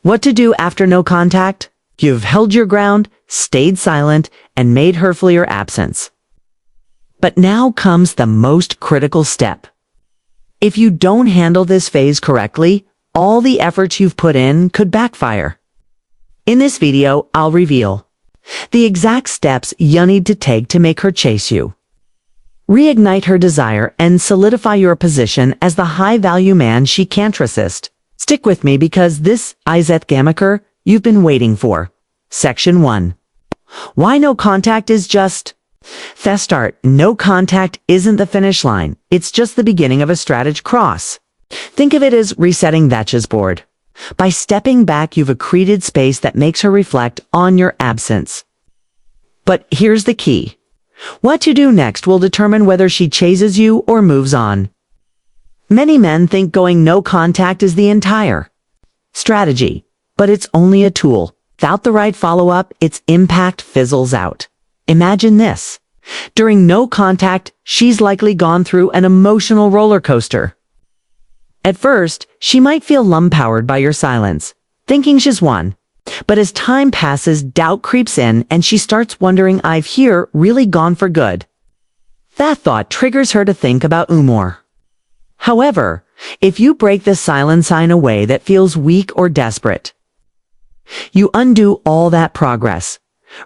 What to do after no contact? You've held your ground, stayed silent, and made her feel your absence. But now comes the most critical step. If you don't handle this phase correctly, all the efforts you've put in could backfire. In this video, I'll reveal the exact steps you need to take to make her chase you. Reignite her desire and solidify your position as the high-value man she can't resist. Stick with me because this Izeth Gamaker you've been waiting for. Section 1. Why no contact is just... Fast start. No contact isn't the finish line. It's just the beginning of a strategy cross. Think of it as resetting that chessboard. By stepping back, you've accreted space that makes her reflect on your absence. But here's the key. What to do next will determine whether she chases you or moves on. Many men think going no contact is the entire strategy, but it's only a tool. Without the right follow-up, its impact fizzles out. Imagine this. During no contact, she's likely gone through an emotional roller coaster. At first, she might feel lum-powered by your silence, thinking she's won. But as time passes, doubt creeps in and she starts wondering, I've here really gone for good. That thought triggers her to think about more. However, if you break the silence in a way that feels weak or desperate, you undo all that progress.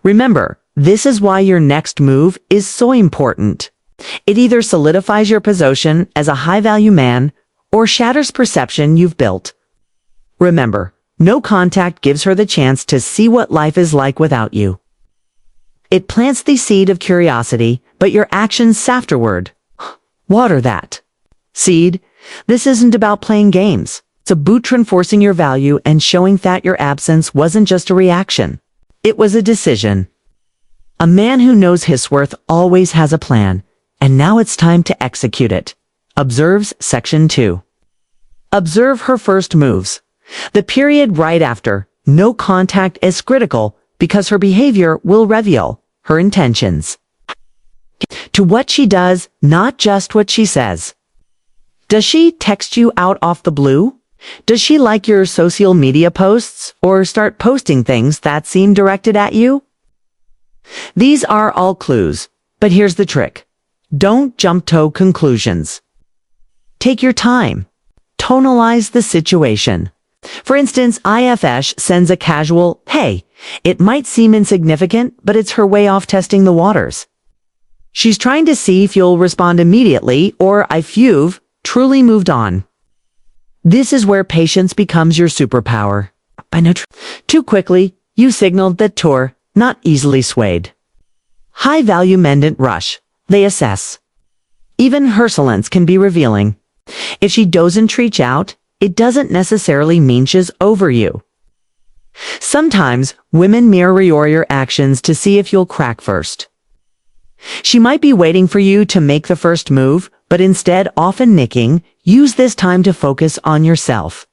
Remember, this is why your next move is so important. It either solidifies your position as a high-value man or shatters perception you've built. Remember, no contact gives her the chance to see what life is like without you. It plants the seed of curiosity, but your actions afterward water that seed. This isn't about playing games. It's about reinforcing your value and showing that your absence wasn't just a reaction. It was a decision. A man who knows his worth always has a plan, and now it's time to execute it. Observes Section 2. Observe her first moves. The period right after no contact is critical because her behavior will reveal her intentions. To what she does, not just what she says. Does she text you out off the blue? Does she like your social media posts or start posting things that seem directed at you? These are all clues, but here's the trick. Don't jump to conclusions. Take your time. Tonalize the situation. For instance, IFS sends a casual, hey, it might seem insignificant, but it's her way of testing the waters. She's trying to see if you'll respond immediately or if you've truly moved on. This is where patience becomes your superpower. Too quickly, you signaled that you're not easily swayed. High-value men don't rush. They assess. Even her silence can be revealing. If she doesn't reach out, it doesn't necessarily mean she's over you. Sometimes, women mirror your actions to see if you'll crack first. She might be waiting for you to make the first move, but instead often nicking. Use this time to focus on yourself.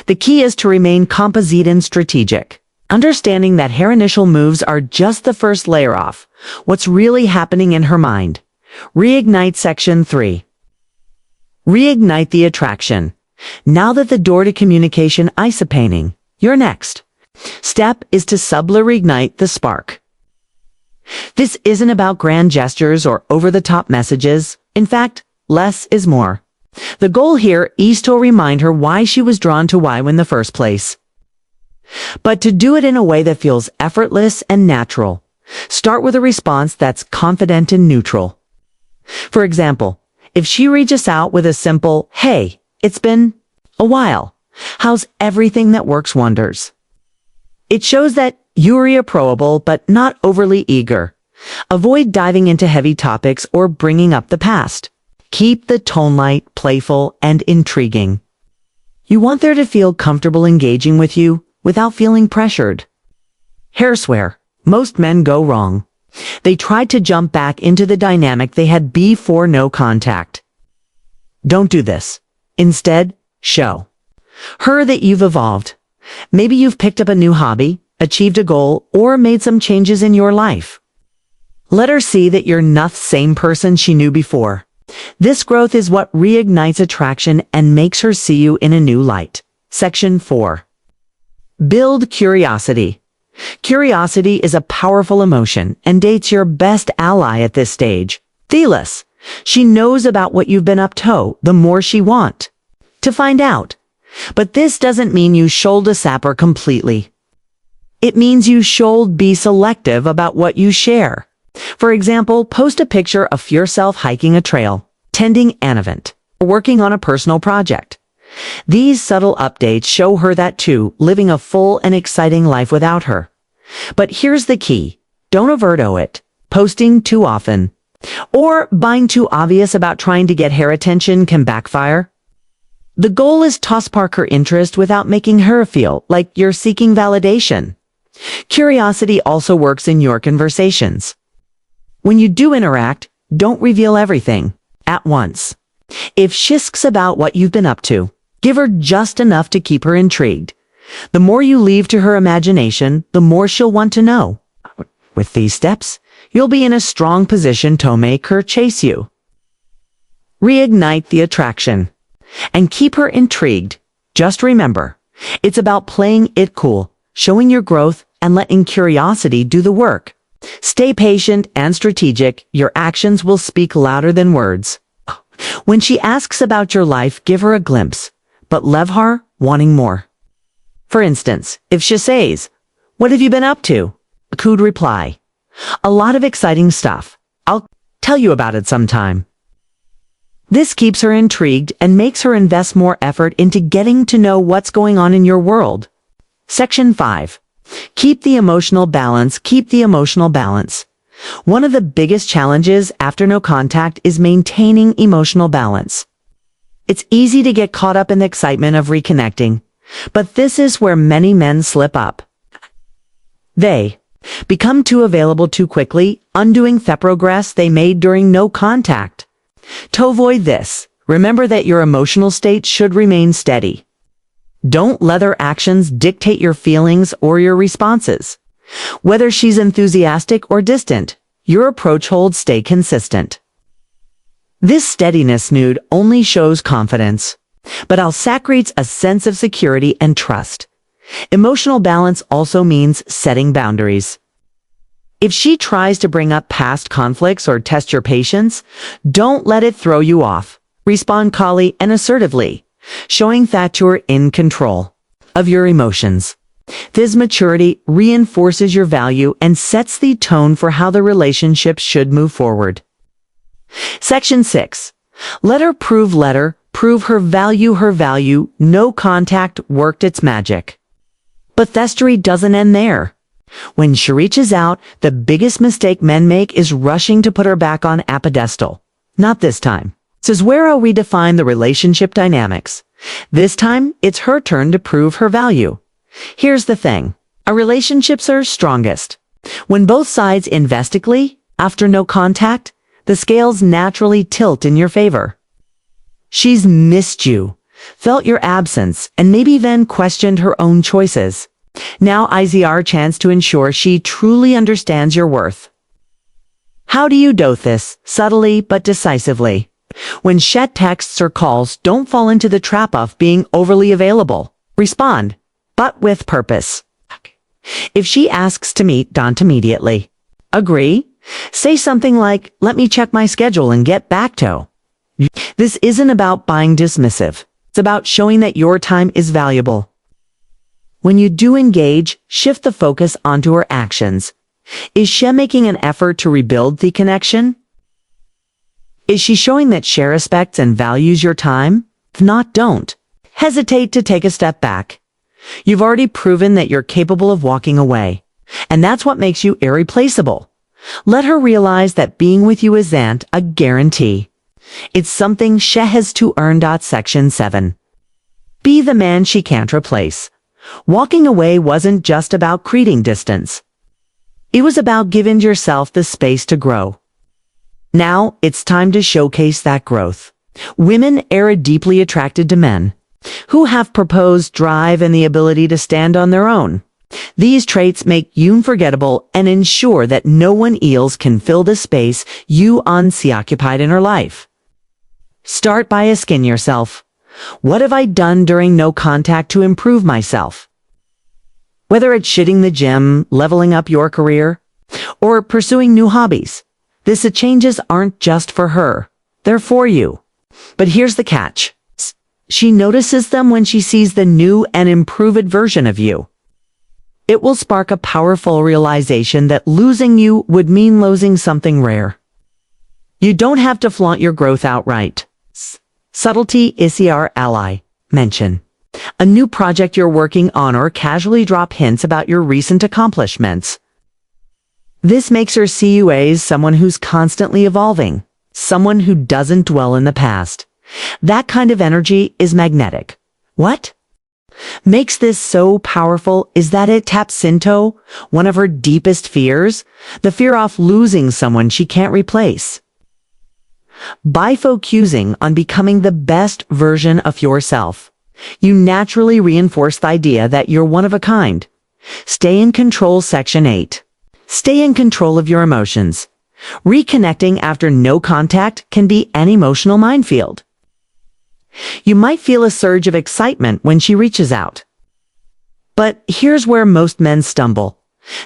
The key is to remain composite and strategic. Understanding that her initial moves are just the first layer off what's really happening in her mind. Reignite Section 3. Reignite the attraction. Now that the door to communication is opening, your next step is to subtly reignite the spark. This isn't about grand gestures or over-the-top messages. In fact, less is more. The goal here is to remind her why she was drawn to why in the first place. But to do it in a way that feels effortless and natural. Start with a response that's confident and neutral. For example, if she reaches out with a simple, hey, it's been a while. How's everything that works wonders? It shows that you're approachable but not overly eager. Avoid diving into heavy topics or bringing up the past. Keep the tone light, playful, and intriguing. You want her to feel comfortable engaging with you without feeling pressured. Here's where most men go wrong. They try to jump back into the dynamic they had before no contact. Don't do this. Instead, show her that you've evolved. Maybe you've picked up a new hobby, achieved a goal, or made some changes in your life. Let her see that you're not the same person she knew before. This growth is what reignites attraction and makes her see you in a new light. Section 4. Build curiosity. Curiosity is a powerful emotion and dates your best ally at this stage. Thelis. She knows about what you've been up to, the more she want to find out. But this doesn't mean you should sap her completely. It means you should be selective about what you share. For example, post a picture of yourself hiking a trail, tending an event, or working on a personal project. These subtle updates show her that too, living a full and exciting life without her. But here's the key. Don't overdo it. Posting too often or being too obvious about trying to get her attention can backfire. The goal is to spark her interest without making her feel like you're seeking validation. Curiosity also works in your conversations. When you do interact, don't reveal everything at once. If she asks about what you've been up to, give her just enough to keep her intrigued. The more you leave to her imagination, the more she'll want to know. With these steps, you'll be in a strong position to make her chase you. Reignite the attraction and keep her intrigued. Just remember, it's about playing it cool, showing your growth, and letting curiosity do the work. Stay patient and strategic. Your actions will speak louder than words. When she asks about your life, give her a glimpse, but leave her wanting more. For instance, if she says, "What have you been up to?" you could reply, "A lot of exciting stuff. I'll tell you about it sometime." This keeps her intrigued and makes her invest more effort into getting to know what's going on in your world. Section 5. Keep the emotional balance. Keep the emotional balance. One of the biggest challenges after no contact is maintaining emotional balance. It's easy to get caught up in the excitement of reconnecting, but this is where many men slip up. They become too available too quickly, undoing the progress they made during no contact. To avoid this, remember that your emotional state should remain steady. Don't let her actions dictate your feelings or your responses. Whether she's enthusiastic or distant, your approach holds stay consistent. This steadiness nude only shows confidence, but also creates a sense of security and trust. Emotional balance also means setting boundaries. If she tries to bring up past conflicts or test your patience, don't let it throw you off. Respond calmly and assertively, showing that you're in control of your emotions. This maturity reinforces your value and sets the tone for how the relationship should move forward. Section 6. Let her prove her value. No contact worked its magic. But the story doesn't end there. When she reaches out, the biggest mistake men make is rushing to put her back on a pedestal. Not this time. This is where I'll redefine the relationship dynamics. This time, it's her turn to prove her value. Here's the thing. Our relationships are strongest when both sides invest equally. After no contact, the scales naturally tilt in your favor. She's missed you, felt your absence, and maybe then questioned her own choices. Now is your chance to ensure she truly understands your worth. How do you do this? Subtly but decisively. When she texts or calls, don't fall into the trap of being overly available. Respond, but with purpose. If she asks to meet, don't immediately agree. Say something like, "Let me check my schedule and get back to." This isn't about being dismissive. It's about showing that your time is valuable. When you do engage, shift the focus onto her actions. Is she making an effort to rebuild the connection? Is she showing that she respects and values your time? If not, don't hesitate to take a step back. You've already proven that you're capable of walking away, and that's what makes you irreplaceable. Let her realize that being with you isn't a guarantee. It's something she has to earn. Section 7. Be the man she can't replace. Walking away wasn't just about creating distance. It was about giving yourself the space to grow. Now it's time to showcase that growth. Women are deeply attracted to men who have proposed drive and the ability to stand on their own. These traits make you unforgettable and ensure that no one else can fill the space you occupied in her life. Start by asking yourself, what have I done during no contact to improve myself? Whether it's shitting the gym, leveling up your career, or pursuing new hobbies, these changes aren't just for her. They're for you. But here's the catch. She notices them when she sees the new and improved version of you. It will spark a powerful realization that losing you would mean losing something rare. You don't have to flaunt your growth outright. Subtlety is your ally. Mention a new project you're working on or casually drop hints about your recent accomplishments. This makes her see you as someone who's constantly evolving, someone who doesn't dwell in the past. That kind of energy is magnetic. What makes this so powerful is that it taps into one of her deepest fears, the fear of losing someone she can't replace. By focusing on becoming the best version of yourself, you naturally reinforce the idea that you're one of a kind. Stay in control. Section 8. Stay in control of your emotions. Reconnecting after no contact can be an emotional minefield. You might feel a surge of excitement when she reaches out. But here's where most men stumble.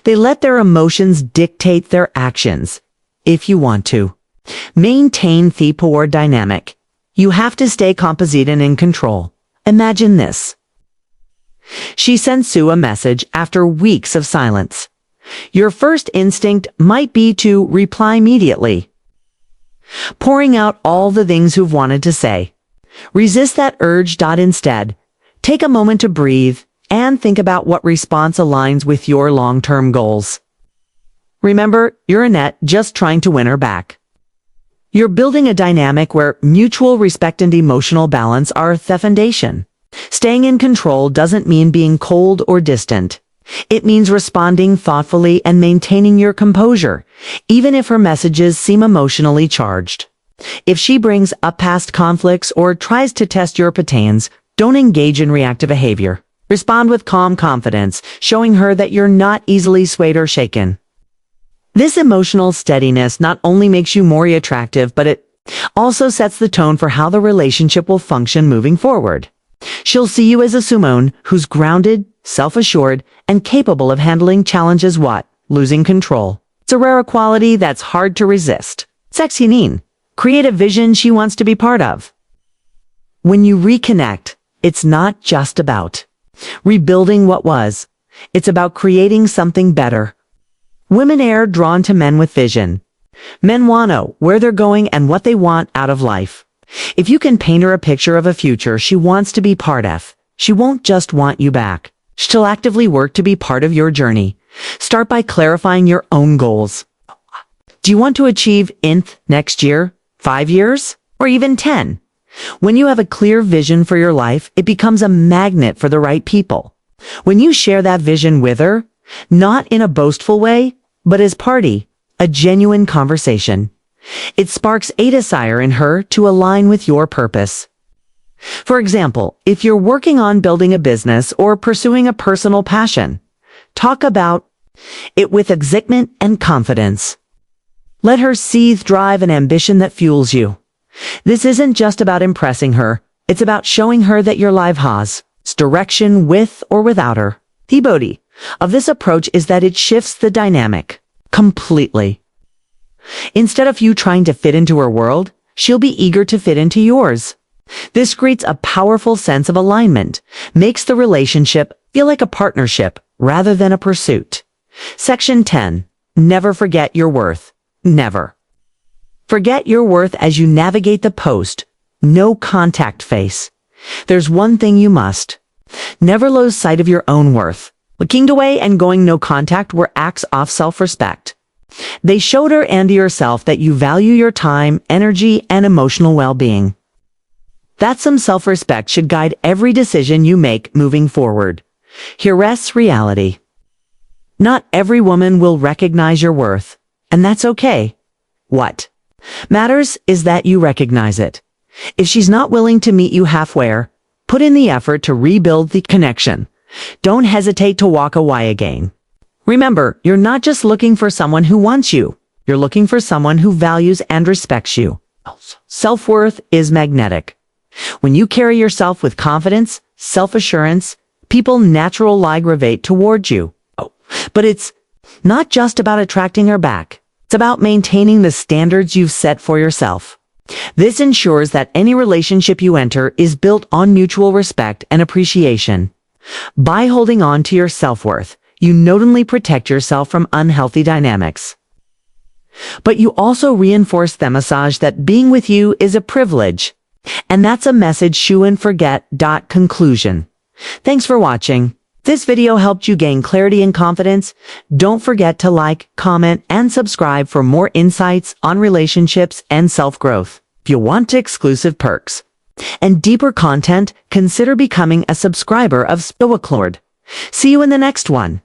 They let their emotions dictate their actions. If you want to maintain the power dynamic, you have to stay composite and in control. Imagine this. She sends Sue a message after weeks of silence. Your first instinct might be to reply immediately, pouring out all the things you've wanted to say. Resist that urge. Instead, take a moment to breathe and think about what response aligns with your long-term goals. Remember, you're not just trying to win her back. You're building a dynamic where mutual respect and emotional balance are the foundation. Staying in control doesn't mean being cold or distant. It means responding thoughtfully and maintaining your composure, even if her messages seem emotionally charged. If she brings up past conflicts or tries to test your patience, don't engage in reactive behavior. Respond with calm confidence, showing her that you're not easily swayed or shaken. This emotional steadiness not only makes you more attractive, but it also sets the tone for how the relationship will function moving forward. She'll see you as a Simone who's grounded, self-assured, and capable of handling challenges what? Losing control. It's a rare quality that's hard to resist. Sexy Neen. Create a vision she wants to be part of. When you reconnect, it's not just about rebuilding what was. It's about creating something better. Women are drawn to men with vision. Men want to know where they're going and what they want out of life. If you can paint her a picture of a future she wants to be part of, she won't just want you back. She'll actively work to be part of your journey. Start by clarifying your own goals. Do you want to achieve INT next year, 5 years, or even 10? When you have a clear vision for your life, it becomes a magnet for the right people. When you share that vision with her, not in a boastful way, but as a genuine conversation, it sparks a desire in her to align with your purpose. For example, if you're working on building a business or pursuing a personal passion, talk about it with excitement and confidence. Let her see the drive and ambition that fuels you. This isn't just about impressing her, it's about showing her that your life has direction with or without her. The beauty of this approach is that it shifts the dynamic completely. Instead of you trying to fit into her world, she'll be eager to fit into yours. This creates a powerful sense of alignment, makes the relationship feel like a partnership rather than a pursuit. Section 10. Never forget your worth. Never forget your worth as you navigate the post-no contact phase. There's one thing you must never lose sight of: your own worth. Looking away and going no contact were acts of self-respect. They showed her and yourself that you value your time, energy, and emotional well-being. That some self-respect should guide every decision you make moving forward. Here's reality. Not every woman will recognize your worth, and that's okay. What matters is that you recognize it. If she's not willing to meet you halfway, put in the effort to rebuild the connection. Don't hesitate to walk away again. Remember, you're not just looking for someone who wants you. You're looking for someone who values and respects you. Self-worth is magnetic. When you carry yourself with confidence, self-assurance, people naturally gravitate towards you. Oh, but it's not just about attracting her back. It's about maintaining the standards you've set for yourself. This ensures that any relationship you enter is built on mutual respect and appreciation. By holding on to your self-worth, you not only protect yourself from unhealthy dynamics, but you also reinforce the message that being with you is a privilege. And that's a message shouldn't forget. Conclusion. Thanks for watching. If this video helped you gain clarity and confidence, don't forget to like, comment, and subscribe for more insights on relationships and self-growth. If you want exclusive perks and deeper content, consider becoming a subscriber of Stoic Lord. See you in the next one.